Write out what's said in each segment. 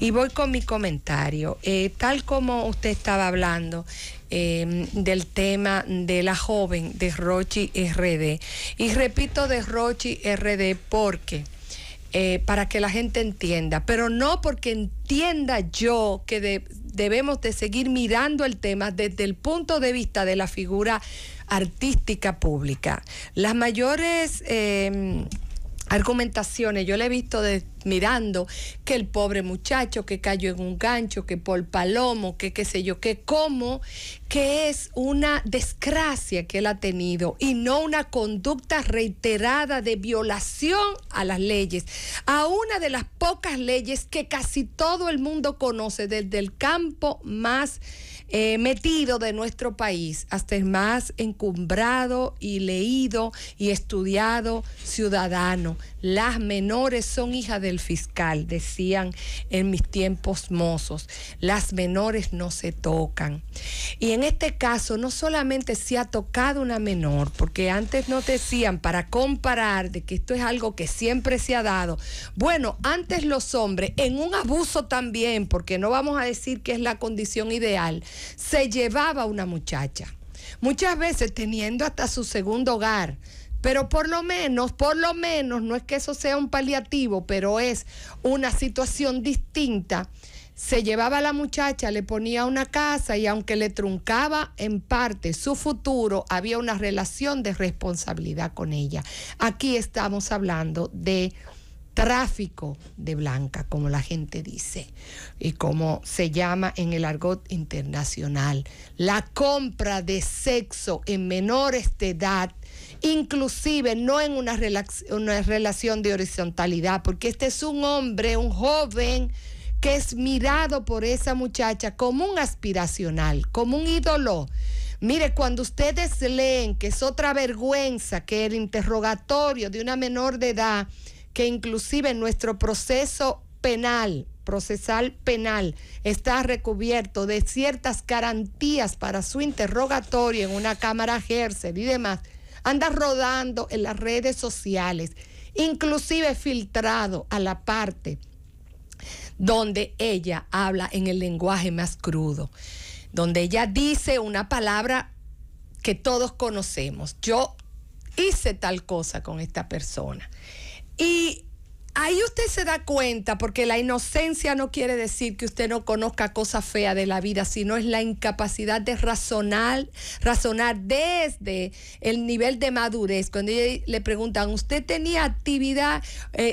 Y voy con mi comentario. Tal como usted estaba hablando del tema de la joven de Rochi RD. Y repito de Rochi RD porque... para que la gente entienda, pero no porque entienda yo que debemos de seguir mirando el tema desde el punto de vista de la figura artística pública. Las mayores argumentaciones yo le he visto mirando que el pobre muchacho que cayó en un gancho, que por palomo, que qué sé yo, que es una desgracia que él ha tenido y no una conducta reiterada de violación a las leyes, a una de las pocas leyes que casi todo el mundo conoce, desde el campo más metido de nuestro país hasta el más encumbrado y leído y estudiado ciudadano. Las menores son hijas del fiscal, decían en mis tiempos mozos. Las menores no se tocan. Y en este caso no solamente se ha tocado una menor, porque antes nos decían, para comparar de que esto es algo que siempre se ha dado. Bueno, antes los hombres, en un abuso también, porque no vamos a decir que es la condición ideal, se llevaba a una muchacha, muchas veces teniendo hasta su segundo hogar, pero por lo menos, no es que eso sea un paliativo, pero es una situación distinta. Se llevaba a la muchacha, le ponía una casa y aunque le truncaba en parte su futuro, había una relación de responsabilidad con ella. Aquí estamos hablando de tráfico de blanca, como la gente dice, y como se llama en el argot internacional, la compra de sexo en menores de edad, inclusive no en una relación de horizontalidad, porque este es un hombre, un joven, que es mirado por esa muchacha como un aspiracional, como un ídolo. Mire, cuando ustedes leen que es otra vergüenza que el interrogatorio de una menor de edad, que inclusive en nuestro proceso procesal penal, está recubierto de ciertas garantías para su interrogatorio en una cámara Hersey y demás, anda rodando en las redes sociales, inclusive filtrado a la parte donde ella habla en el lenguaje más crudo, donde ella dice una palabra que todos conocemos: yo hice tal cosa con esta persona. Y ahí usted se da cuenta, porque la inocencia no quiere decir que usted no conozca cosas feas de la vida, sino es la incapacidad de razonar desde el nivel de madurez. Cuando le preguntan, ¿usted tenía actividad?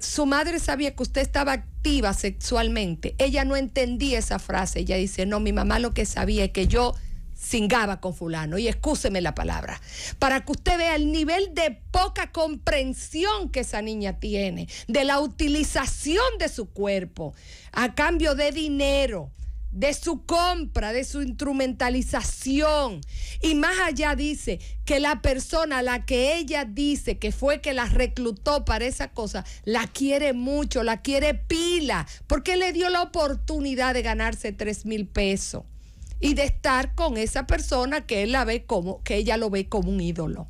Su madre sabía que usted estaba activa sexualmente. Ella no entendía esa frase. Ella dice, no, mi mamá lo que sabía es que yo cingaba con fulano, y excúseme la palabra, para que usted vea el nivel de poca comprensión que esa niña tiene, de la utilización de su cuerpo a cambio de dinero, de su compra, de su instrumentalización. Y más allá dice que la persona a la que ella dice que fue que la reclutó para esa cosa, la quiere mucho, la quiere pila, porque le dio la oportunidad de ganarse 3,000 pesos. Y de estar con esa persona que ella lo ve como un ídolo.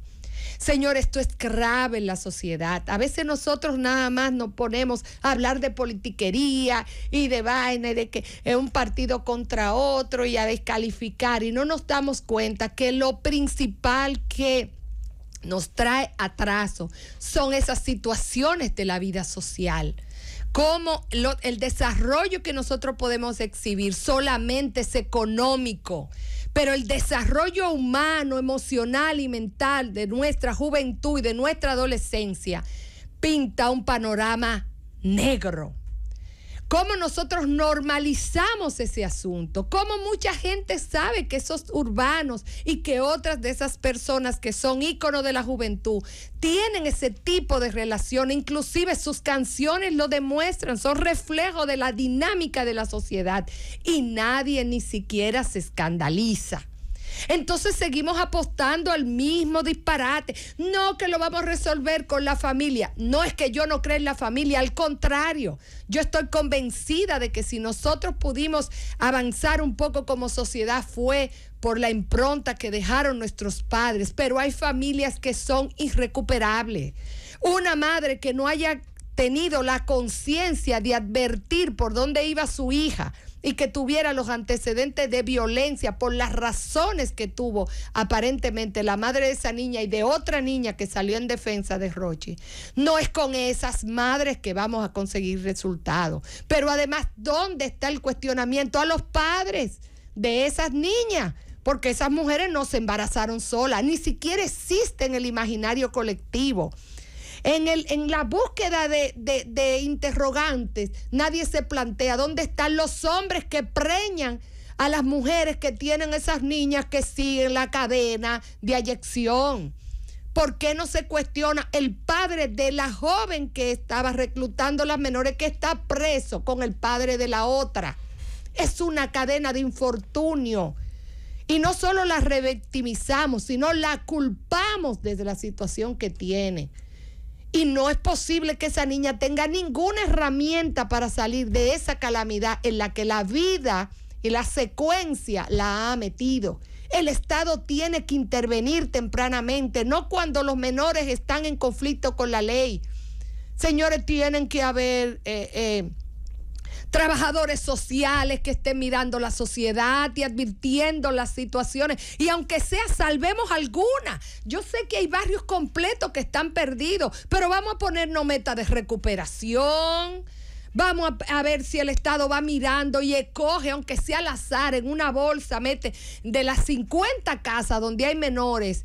Señor, esto es grave en la sociedad. A veces nosotros nada más nos ponemos a hablar de politiquería y de vaina y de que es un partido contra otro y a descalificar, y no nos damos cuenta que lo principal que nos trae atraso son esas situaciones de la vida social. Como el desarrollo que nosotros podemos exhibir solamente es económico, pero el desarrollo humano, emocional y mental de nuestra juventud y de nuestra adolescencia pinta un panorama negro. Cómo nosotros normalizamos ese asunto, cómo mucha gente sabe que esos urbanos y que otras de esas personas que son íconos de la juventud tienen ese tipo de relación, inclusive sus canciones lo demuestran, son reflejo de la dinámica de la sociedad, y nadie ni siquiera se escandaliza. Entonces seguimos apostando al mismo disparate. No, que lo vamos a resolver con la familia. No es que yo no crea en la familia, al contrario. Yo estoy convencida de que si nosotros pudimos avanzar un poco como sociedad fue por la impronta que dejaron nuestros padres, pero hay familias que son irrecuperables. Una madre que no haya tenido la conciencia de advertir por dónde iba su hija y que tuviera los antecedentes de violencia por las razones que tuvo aparentemente la madre de esa niña y de otra niña que salió en defensa de Rochi, no es con esas madres que vamos a conseguir resultados. Pero además, ¿dónde está el cuestionamiento a los padres de esas niñas? Porque esas mujeres no se embarazaron solas, ni siquiera existe en el imaginario colectivo. En la búsqueda de interrogantes, nadie se plantea dónde están los hombres que preñan a las mujeres que tienen esas niñas que siguen la cadena de ayección. ¿Por qué no se cuestiona el padre de la joven que estaba reclutando a las menores, que está preso con el padre de la otra? Es una cadena de infortunio. Y no solo la revictimizamos, sino la culpamos desde la situación que tiene. Y no es posible que esa niña tenga ninguna herramienta para salir de esa calamidad en la que la vida y la secuencia la ha metido. El Estado tiene que intervenir tempranamente, no cuando los menores están en conflicto con la ley. Señores, tienen que haber trabajadores sociales que estén mirando la sociedad y advirtiendo las situaciones, y aunque sea salvemos alguna. Yo sé que hay barrios completos que están perdidos, pero vamos a ponernos meta de recuperación. Vamos a ver si el Estado va mirando y escoge, aunque sea al azar, en una bolsa, mete de las 50 casas donde hay menores,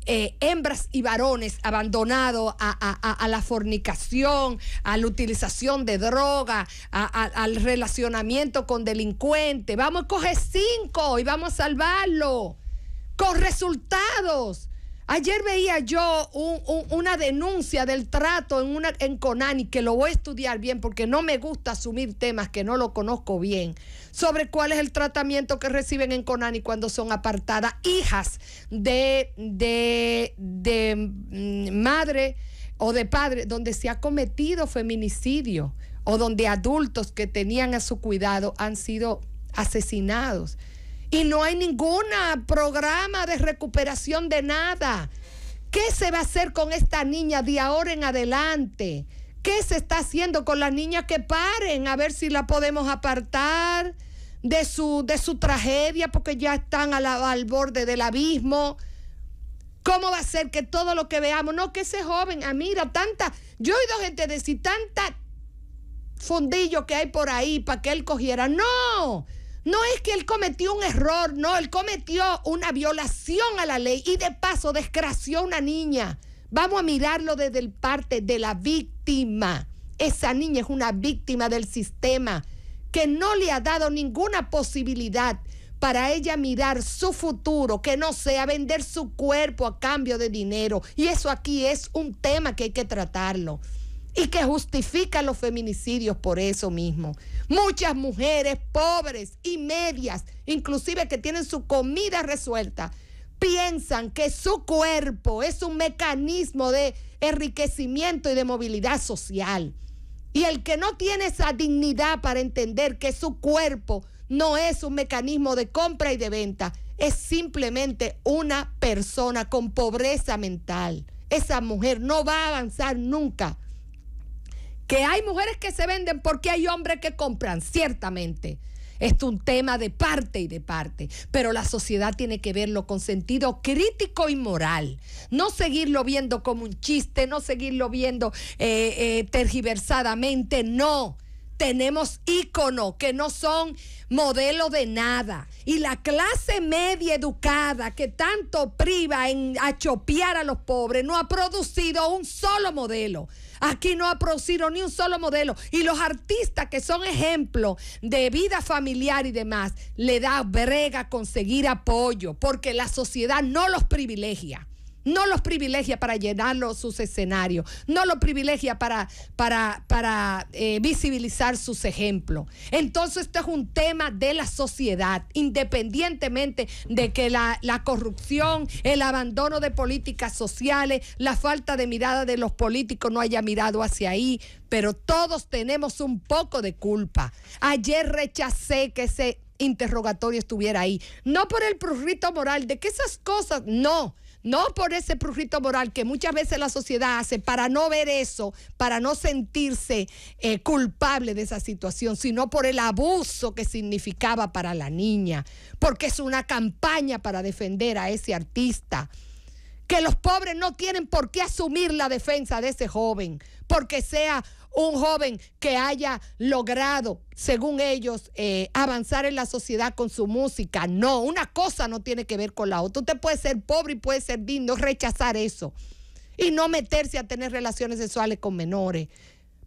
hembras y varones abandonados a la fornicación, a la utilización de droga, al relacionamiento con delincuentes. Vamos a coger 5 y vamos a salvarlo con resultados. Ayer veía yo una denuncia del trato en Conani, que lo voy a estudiar bien porque no me gusta asumir temas que no lo conozco bien, sobre cuál es el tratamiento que reciben en Conani cuando son apartadas hijas de madre o de padre donde se ha cometido feminicidio, o donde adultos que tenían a su cuidado han sido asesinados. Y no hay ningún programa de recuperación de nada. ¿Qué se va a hacer con esta niña de ahora en adelante? ¿Qué se está haciendo con las niñas que paren? A ver si la podemos apartar de su tragedia, porque ya están al borde del abismo. ¿Cómo va a ser que todo lo que veamos, no, que ese joven, mira, yo he oído gente decir, tanta fundillo que hay por ahí para que él cogiera? No es que él cometió un error, no, él cometió una violación a la ley y de paso desgració a una niña. Vamos a mirarlo desde el parte de la víctima. Esa niña es una víctima del sistema que no le ha dado ninguna posibilidad para ella mirar su futuro, que no sea vender su cuerpo a cambio de dinero. Y eso aquí es un tema que hay que tratarlo, y que justifica los feminicidios por eso mismo. Muchas mujeres pobres y medias, inclusive que tienen su comida resuelta, piensan que su cuerpo es un mecanismo de enriquecimiento y de movilidad social. Y el que no tiene esa dignidad para entender que su cuerpo no es un mecanismo de compra y de venta, es simplemente una persona con pobreza mental. Esa mujer no va a avanzar nunca. Que hay mujeres que se venden porque hay hombres que compran, ciertamente. Es un tema de parte y de parte, pero la sociedad tiene que verlo con sentido crítico y moral. No seguirlo viendo como un chiste, no seguirlo viendo tergiversadamente, no. Tenemos íconos que no son modelo de nada. Y la clase media educada que tanto priva en achopear a los pobres no ha producido un solo modelo. Aquí no ha producido ni un solo modelo. Y los artistas que son ejemplos de vida familiar y demás, le da brega conseguir apoyo porque la sociedad no los privilegia. No los privilegia para llenarlos sus escenarios, no los privilegia para visibilizar sus ejemplos. Entonces esto es un tema de la sociedad, independientemente de que la corrupción, el abandono de políticas sociales, la falta de mirada de los políticos no haya mirado hacia ahí, pero todos tenemos un poco de culpa. Ayer rechacé que ese interrogatorio estuviera ahí, no por el prurito moral de que esas cosas, no no por ese prurito moral que muchas veces la sociedad hace para no ver eso, para no sentirse culpable de esa situación, sino por el abuso que significaba para la niña, porque es una campaña para defender a ese artista. Que los pobres no tienen por qué asumir la defensa de ese joven, porque sea un joven que haya logrado, según ellos, avanzar en la sociedad con su música. No, una cosa no tiene que ver con la otra. Usted puede ser pobre y puede ser digno, rechazar eso y no meterse a tener relaciones sexuales con menores.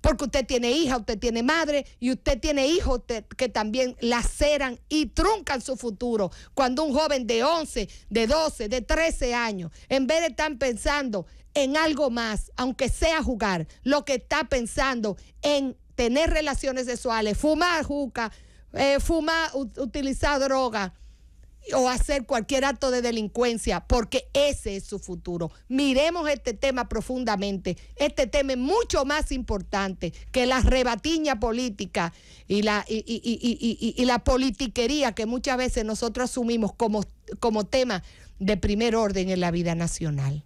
Porque usted tiene hija, usted tiene madre y usted tiene hijos que también laceran y truncan su futuro. Cuando un joven de 11, de 12, de 13 años, en vez de estar pensando en algo más, aunque sea jugar, lo que está pensando en tener relaciones sexuales, fumar juca, utilizar droga o hacer cualquier acto de delincuencia, porque ese es su futuro. Miremos este tema profundamente. Este tema es mucho más importante que la rebatiña política y la politiquería que muchas veces nosotros asumimos como tema de primer orden en la vida nacional.